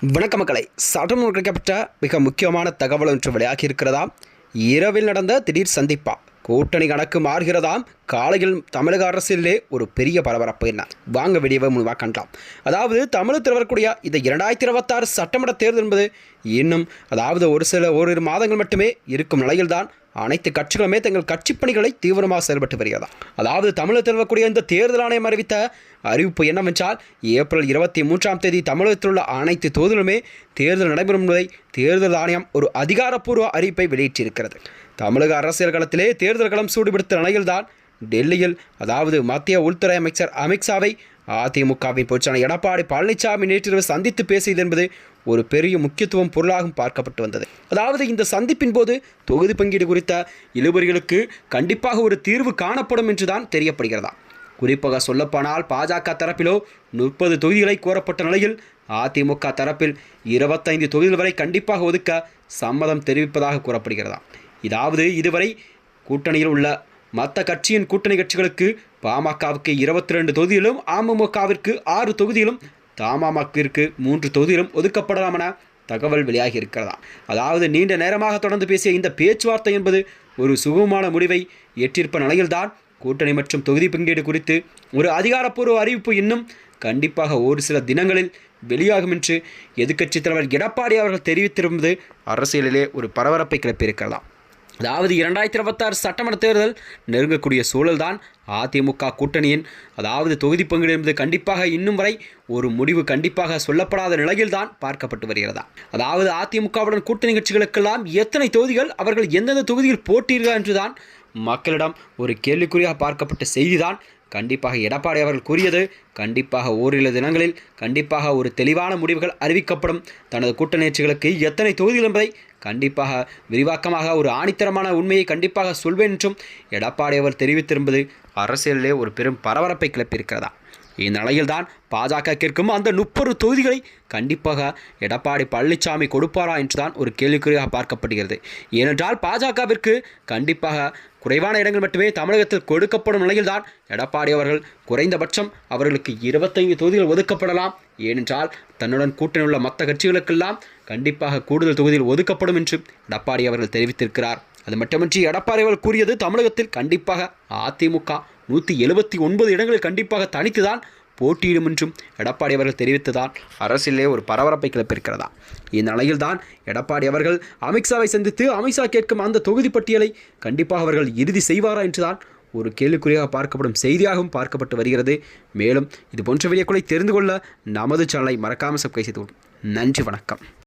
வணக்க மக்களை, சட்டம் கிடைக்கப்பட்ட மிக முக்கியமான தகவல் ஒன்று வெளியாகி இருக்கிறதாம். இரவில் நடந்த திடீர் சந்திப்பா கூட்டணி கணக்கு மாறுகிறதாம். காலையில் தமிழக அரசியலே ஒரு பெரிய பரபரப்பு. என்ன வாங்க வீடியோவை முழுவாக கண்டலாம். அதாவது தமிழகத்தில் வரக்கூடிய இந்த 2026 சட்டமன்ற தேர்தல் என்பது இன்னும் ஓரிரு மாதங்கள் மட்டுமே இருக்கும் நிலையில்தான் அனைத்து கட்சிகளுமே தங்கள் கட்சி பணிகளை தீவிரமாக செயல்பட்டு வருகிறதா. அதாவது தமிழகத்தில் வரக்கூடிய இந்த தேர்தல் ஆணையம் அறிவித்த அறிவிப்பு என்னவென்றால், ஏப்ரல் 23 தமிழகத்தில் உள்ள அனைத்து தொகுதிகளுமே தேர்தல் நடைபெறும் என்பதை தேர்தல் ஆணையம் ஒரு அதிகாரப்பூர்வ அறிவிப்பை வெளியிட்டிருக்கிறது. தமிழக அரசியல் களத்திலே தேர்தல் களம் சூடுபிடித்த நிலையில்தான் டெல்லியில் மத்திய உள்துறை அமைச்சர் அமித்ஷாவை அதிமுகவின் பொதுச்செயலாளர் எடப்பாடி பழனிசாமி நேற்றிரவு சந்தித்து பேசியது என்பது ஒரு பெரிய முக்கியத்துவம் பொருளாகவும் பார்க்கப்பட்டு வந்தது. இந்த சந்திப்பின் போது தொகுதி பங்கீடு குறித்த இழுபறிகளுக்கு கண்டிப்பாக ஒரு தீர்வு காணப்படும் என்றுதான் தெரியப்படுகிறதா. குறிப்பாக சொல்லப்போனால் பாஜக தரப்பிலோ 30 தொகுதிகளை கோரப்பட்ட நிலையில் அதிமுக தரப்பில் 25 தொகுதிகள் வரை கண்டிப்பாக ஒதுக்க சம்மதம் தெரிவிப்பதாக கூறப்படுகிறதா. இதுவரை கூட்டணியில் உள்ள மற்ற கட்சியின் கூட்டணி கட்சிகளுக்கு பாமகவுக்கு 22 தொகுதியிலும், அமமுகவிற்கு 6 தொகுதியிலும், தமாகவிற்கு 3 தொகுதியிலும் ஒதுக்கப்படலாம் என தகவல் வெளியாகி இருக்கிறதா. நீண்ட நேரமாக தொடர்ந்து பேசிய இந்த பேச்சுவார்த்தை என்பது ஒரு சுகமான முடிவை எட்டியிருப்ப நிலையில்தான் கூட்டணி மற்றும் தொகுதி பங்கீடு குறித்து ஒரு அதிகாரப்பூர்வ அறிவிப்பு இன்னும் கண்டிப்பாக ஒரு சில தினங்களில் வெளியாகும் என்று எதிர்க்கட்சித் தலைவர் எடப்பாடி அவர்கள் தெரிவித்திருப்பது அரசியலிலே ஒரு பரபரப்பை கிளப்பியிருக்கிறதா. 2026 சட்டமன்ற தேர்தல் நெருங்கக்கூடிய சூழல்தான் அதிமுக கூட்டணியின் தொகுதி பங்கீடு என்பது கண்டிப்பாக இன்னும் வரை ஒரு முடிவு கண்டிப்பாக சொல்லப்படாத நிலையில்தான் பார்க்கப்பட்டு வருகிறதா. அதிமுகவுடன் கூட்டணி கட்சிகளுக்கெல்லாம் எத்தனை தொகுதிகள், அவர்கள் எந்தெந்த தொகுதியில் போட்டீர்கள் என்றுதான் மக்களிடம் ஒரு கேள்விக்குறியாக பார்க்கப்பட்ட செய்திதான் கண்டிப்பாக எடப்பாடி அவர்கள் கூறியது. கண்டிப்பாக ஓரிரு தினங்களில் கண்டிப்பாக ஒரு தெளிவான முடிவுகள் அறிவிக்கப்படும். தனது கூட்டணி கட்சிகளுக்கு எத்தனை தொகுதிகள் என்பதை கண்டிப்பாக விரிவாக்கமாக ஒரு ஆணித்தரமான உண்மையை கண்டிப்பாக சொல்வேன் என்றும் எடப்பாடி அவர் தெரிவித்திருப்பது அரசியலிலே ஒரு பெரும் பரபரப்பை கிளப்பியிருக்கிறதா. இந்நிலையில்தான் பாஜக கேட்கும் அந்த 30 தொகுதிகளை கண்டிப்பாக எடப்பாடி பழனிசாமி கொடுப்பாரா என்றுதான் ஒரு கேள்விக்குறியாக பார்க்கப்படுகிறது. ஏனென்றால் பாஜகவிற்கு கண்டிப்பாக குறைவான இடங்கள் மட்டுமே தமிழகத்தில் கொடுக்கப்படும் நிலையில்தான் எடப்பாடி அவர்கள் குறைந்தபட்சம் அவர்களுக்கு 25 தொகுதிகள் ஒதுக்கப்படலாம். ஏனென்றால் தன்னுடன் கூட்டணி உள்ள மற்ற கட்சிகளுக்கெல்லாம் கண்டிப்பாக கூடுதல் தொகுதியில் ஒதுக்கப்படும் என்று எடப்பாடி அவர்கள் தெரிவித்திருக்கிறார். அது மட்டுமின்றி எடப்பாடி அவர்கள் கூறியது, தமிழகத்தில் கண்டிப்பாக அதிமுக 179 இடங்களில் கண்டிப்பாக தனித்துதான் போட்டியிடும் என்றும் எடப்பாடி அவர்கள் தெரிவித்ததால் அரசியலே ஒரு பரபரப்பை கிளப்பியிருக்கிறதா. இந்நிலையில்தான் எடப்பாடி அவர்கள் அமித்ஷாவை சந்தித்து அமித்ஷா கேட்கும் அந்த தொகுதி பட்டியலை கண்டிப்பாக அவர்கள் இறுதி செய்வாரா என்றுதான் ஒரு கேள்விக்குறியாக பார்க்கப்படும் செய்தியாகவும் பார்க்கப்பட்டு வருகிறது. மேலும் இது போன்ற வீடியோக்களை தெரிந்து கொள்ள நமது சேனலை மறக்காமல் சப்ஸ்கிரைப் செய்து கொள்ளுங்கள். நன்றி, வணக்கம்.